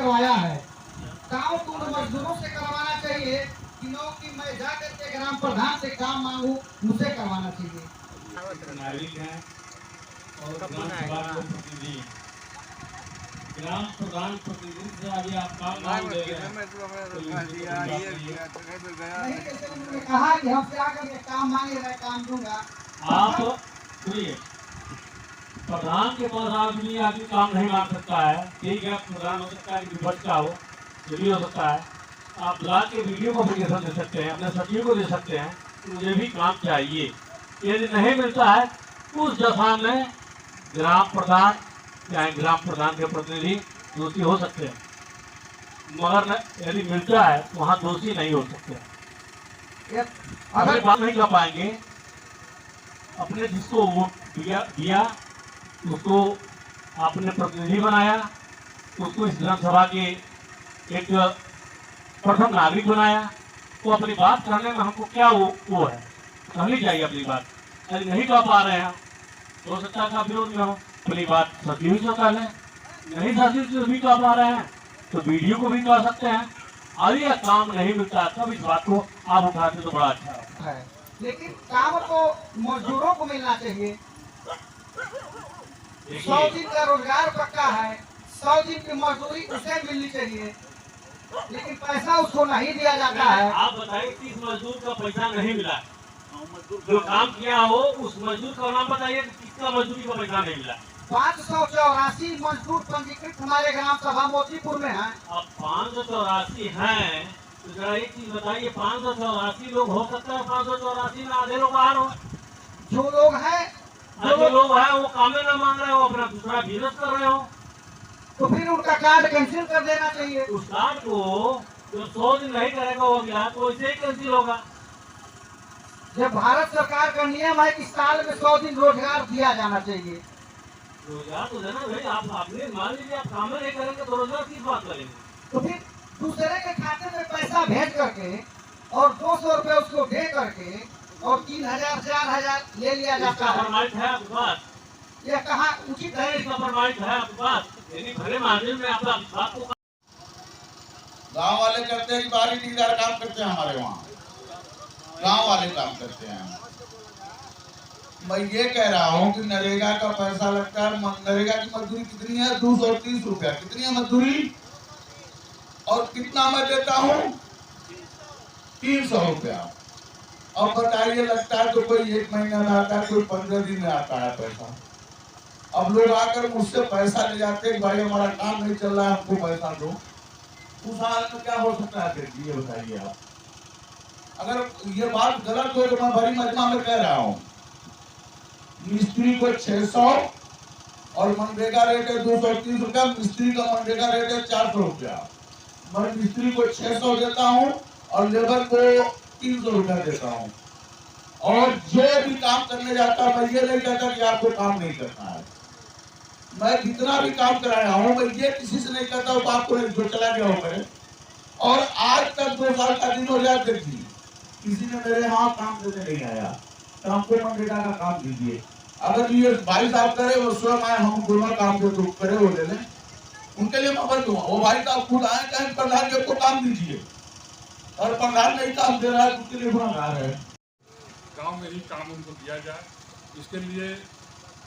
करवाया है। काम तुम मजदूरों से करवाना चाहिए कि मैं जा करके ग्राम प्रधान से काम मांगू, मुझसे करवाना चाहिए। नागरिक हैं और ग्राम सभा के प्रतिनिधि, ग्राम प्रधान प्रतिनिधि से अभी आप काम मांग रहे हैं, नहीं जैसे उन्होंने कहा कि हमसे आकर के काम मांगे, मैं काम दूंगा। आप सुनिए, प्रधान के पास आदमी आदमी काम नहीं मांग सकता है। ठीक है, प्रधान हो सकता है, विपक्ष का हो, ये भी हो सकता है। आप ब्लॉक के वीडियो को एप्लीकेशन दे सकते हैं, अपने सचिव को दे सकते हैं, मुझे भी काम चाहिए। यदि नहीं मिलता है उस दशा में ग्राम प्रधान या ग्राम प्रधान के प्रतिनिधि दोषी हो सकते हैं, मगर यदि मिलता है तो वहाँ दोषी नहीं हो सकते। अगर बात नहीं कर पाएंगे, अपने जिसको वोट दिया उसको आपने प्रतिनिधि बनाया, उसको इस विधानसभा के एक प्रथम नागरिक बनाया, तो अपनी बात करने में हमको क्या वो है, कहनी चाहिए अपनी बात। यदि नहीं कह पा रहे हैं, हो सकता है विरोध में हो, अपनी बात सचिव से कह लें, नहीं सचिव से भी कह पा रहे हैं तो वीडियो को भी कह सकते हैं। और यह काम नहीं मिलता तब इस बात को आप उठाते तो बड़ा अच्छा होता है। लेकिन काम तो मजदूरों को मिलना चाहिए। 100 दिन का रोजगार पक्का है, 100 दिन की मजदूरी उसे मिलनी चाहिए, लेकिन पैसा उसको नहीं दिया जाता है। आप बताइए, 30 मजदूर का पैसा नहीं मिला, जो काम किया हो उस मजदूर का नाम बताइए, किसका मजदूरी का पैसा नहीं मिला। 584 मजदूर पंजीकृत हमारे ग्राम सभा मोतीपुर में है। अब 584 हैं, तो जरा एक चीज बताइए, 584 लोग हो सकता है 584 में आधे लोग बाहर हो, जो लोग हैं जो लोग हैं वो कामे ना मांग रहे हो, अपना दूसरा बिजनेस कर रहे हो, तो फिर उनका कार्ड कैंसिल कर देना चाहिए। उस कार्ड को जो 100 दिन नहीं करेगा वो गया तो वैसे ही कैंसिल होगा। जब भारत सरकार का नियम है कि साल में 100 दिन रोजगार दिया जाना चाहिए, रोजगार तो देना भाई। आप आपने मान लीजिए आप काम नहीं करेंगे तो रोजगार किस बात करेंगे। तो फिर दूसरे के खाते में पैसा भेज करके और 200 रुपए उसको दे करके और 3000 4000 ले लिया जाता है। फरमाइश है आपके पास, यह कहाँ उचित है? इसका फरमाइश है आपके पास, यानी भले मार्जिन में आप बात को गांव वाले करते हैं कि बाहरी ठेकेदार काम करते हैं, हमारे वहाँ गांव वाले काम करते हैं। मैं ये कह रहा हूँ कि नरेगा का पैसा लगता है, नरेगा की मजदूरी कितनी है? 230 रुपया। कितनी है मजदूरी? और कितना मैं देता हूँ? 300 रुपया। अब बताइए, लगता है तो कोई 1 महीना में आता है, कोई 15 दिन में आता है पैसा। अब लोग आकर मुझसे पैसा ले जाते हैं, भाई हमारा काम नहीं चल रहा है, हमको पैसा दो। उस हाल में क्या हो सकता है फिर ये बताइए आप। अगर ये बात गलत हो तो मैं बड़ी मजमा में कह रहा हूँ, मिस्त्री को 600 और मनरेगा रेट है 230 रुपया। मिस्त्री का मनरेगा रेट है 400 रुपया। मैं मिस्त्री को 600 देता हूँ और लेबर को 300 रुपया देता हूँ। और जो भी काम करने जाता है, मैं ये नहीं कहता कि आपको काम नहीं करना है। मैं जितना भी काम कराया हूँ, मैं ये किसी से नहीं कहता हूँ आपको नहीं, जो चला गया हो करे। और आज तक 2 साल का दिन हो जाए देखिए, किसी ने मेरे यहाँ काम देने नहीं आया, तो हमको मनरेगा का काम दीजिए। अगर ये भाई साहब करे वो स्वयं आए, हम दोनों काम जो तो करे वो ले लें, उनके लिए मैं बंद दूंगा। वो भाई साहब खुद आए कहें प्रधान जी को काम दीजिए, और प्रधान नहीं काम दे रहा है उसके लिए गुनाहगार है। गांव में ही काम उनको दिया जाए। इसके लिए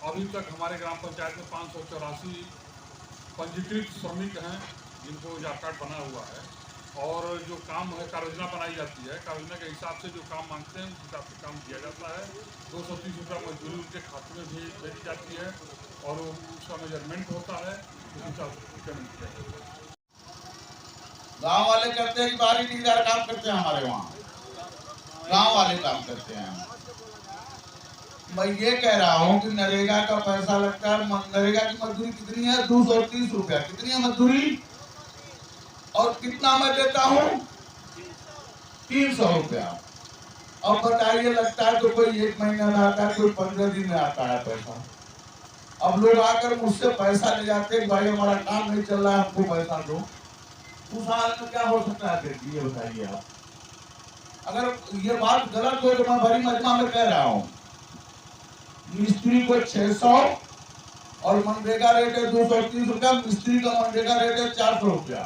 अभी तक हमारे ग्राम पंचायत में 584 पंजीकृत श्रमिक हैं जिनको जॉब कार्ड बना हुआ है, और जो काम है कार्ययोजना बनाई जाती है, कार्ययोजना के हिसाब से जो काम मांगते हैं उस हिसाब से काम किया जाता है। 230 रुपया मजदूरी उनके खाते में भी भेजी जाती है और उसका मेजरमेंट होता है, उस हिसाब से पेमेंट किया जाता है। गाँव वाले करते हैं कि बाहरी ठेकेदार काम करते हैं, हमारे वहाँ गाँव वाले काम करते हैं। मैं ये कह रहा हूँ कि नरेगा का पैसा लगता है, नरेगा की मजदूरी कितनी है? 230 रुपया। कितनी है मजदूरी? और कितना मैं देता हूँ? 300 रुपया। अब बताइए, लगता है तो कोई 1 महीना में आता है, कोई 15 दिन में आता है पैसा। अब लोग आकर मुझसे पैसा ले जाते हैं, भाई हमारा काम नहीं चल रहा है, हमको पैसा दो। उस हाल में क्या हो सकता है फिर ये बताइए आप। अगर ये बात गलत हो तो मैं बड़ी मजमा में कह रहा हूँ, मिस्त्री को 600 और मनरेगा रेट है 230 रुपया, मिस्त्री का मनरेगा रेट है 400 रुपया।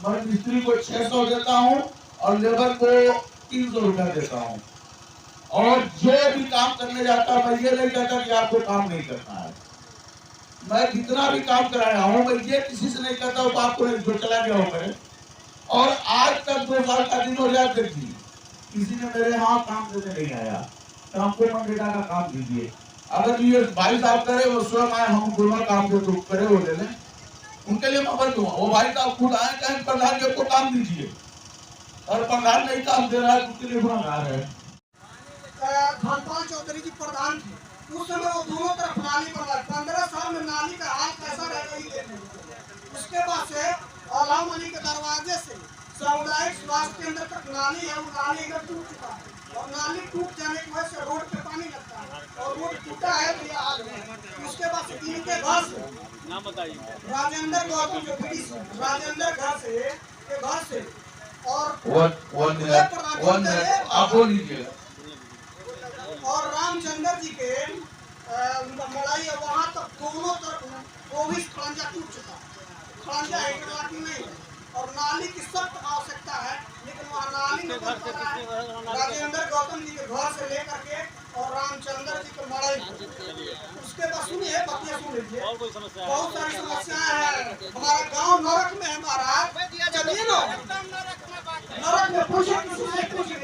मैं मिस्त्री को 600 देता हूँ और लेबर को 300 रुपया देता हूँ। और जो भी काम करने जाता है मैं ये नहीं कहता कि आपको काम नहीं करना है। मैं जितना भी काम कराया हूँ मैं ये किसी से नहीं कहता हूँ आपको नहीं, जो चला गया हो मेरे। और आज तक 2 साल का दिन हो जाए देखिए किसी ने मेरे यहाँ काम देने नहीं आया। तो हमको मनरेगा का काम दीजिए। अगर ये भाई साहब करे वो स्वयं आए, हम दोनों काम जो करे वो ले लें, उनके लिए मैं बंद दूंगा। वो भाई साहब खुद आए कहें प्रधान जी को काम दीजिए, और प्रधान नहीं काम दे रहा है उसके लिए गुनाहगार है। धनपाल चौधरी जी प्रधान थे, उस समय वो दोनों तरफ नाली बना। 15 साल में नाली का हाल कैसा रह गई। उसके बाद से अलाम अली के दरवाजे से सामुदायिक स्वास्थ्य केंद्र तक नाली है, वो नाली एकदम टूट चुका है। और नाली टूट जाने की वजह से रोड पे पानी लगता है, और रोड टूटा है तो ये हाल है। उसके बाद से इनके घर से राजेंद्र गौतम जो राजेंद्र घर से आप बोलिए। और रामचंद्र जी के उनका मड़ाई है, वहाँ तक दोनों तरफ वो भी खड़ंजा टूट चुका है। खड़ंजा इंटरलॉकिंग नहीं है और नाली की सख्त आवश्यकता है, लेकिन वहाँ नाली नहीं बन पा रहा है। राजेंद्र गौतम जी के घर से लेकर के और रामचंद्र जी के मड़ाई, उसके बाद सुनिए बतिया सुन लीजिए। बहुत सारी समस्याएं हैं। हमारा गांव नरक में है महाराज, चलिए ना नरक में पूछे, किसी से पूछिए।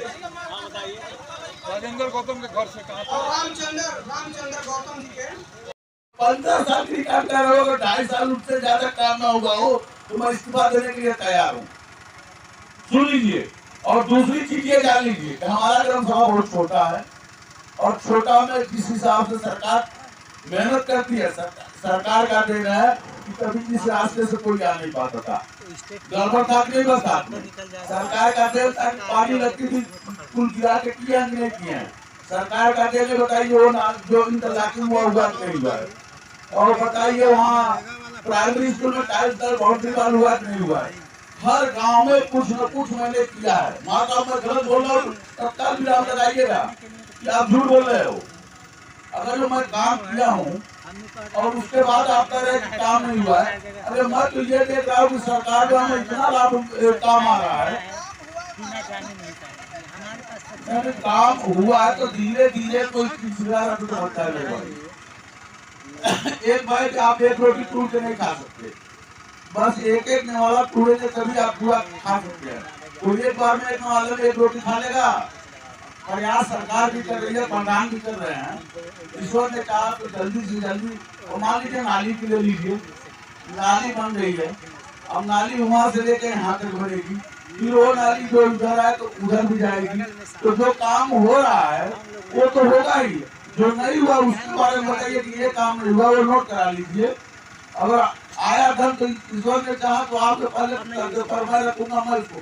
राजेंद्र गौतम के घर से कहाँ? और रामचंद्र गौतम जी के 15 साल की काम कर रहे हो, अगर 2.5 साल उससे ज्यादा काम ना हुआ हो तो मैं इस्तीफा देने के लिए तैयार हूँ। सुन लीजिए। और दूसरी चीज ये जान लीजिए कि हमारा ग्राम सभा बहुत छोटा है, और छोटा में जिस हिसाब से सरकार मेहनत करती है, सरकार का देना है कि कभी इस रास्ते से कोई आ नहीं पाता था। गड़बड़ था नहीं बस साथ में सरकार का देन था, पानी लगती थी पुल गिरा के किए हैं नहीं किए हैं। सरकार का देन बताइए वो ना जो इंटरलॉकिंग हुआ नहीं हुआ है। और बताइए वहाँ प्राइमरी स्कूल में टाइल्स बाउंड्री वाल हुआ नहीं हुआ है। हर गांव में कुछ न कुछ मैंने किया है। माता मैं गलत बोल रहा हूँ तत्काल विराम लगाइएगा कि आप झूठ बोल रहे हो। अगर जो मैं काम किया हूँ और उसके बाद आप कह रहे हैं काम नहीं हुआ है, अरे मैं तो ये देख रहा हूँ कि सरकार जो हमें इतना लाभ काम आ रहा है, काम हुआ है तो धीरे धीरे कोई पिछड़ा होता है। एक भाई आप एक रोटी टूट के नहीं खा सकते, बस एक निवाला टूटेंगे तभी आप पूरा खा सकते हैं। तो एक बार में एक निवाले में एक रोटी खा लेगा। प्रयास सरकार भी कर रही है, प्रधान भी कर रहे हैं। ईश्वर ने कहा तो जल्दी से जल्दी, और मान लीजिए नाली के ले लीजिए, नाली बन रही है, अब नाली वहां से लेकर यहाँ तक बढ़ेगी, फिर वो नाली जो उधर आए तो उधर भी जाएगी। तो जो काम हो रहा है वो तो होगा ही, जो नहीं हुआ उसके बारे में बताइए कि ये काम नहीं हुआ, वो नोट करा लीजिए। अगर आया धन तो ईश्वर ने चाहा तो आपके पहले पर मैं रखूंगा, मैं इसको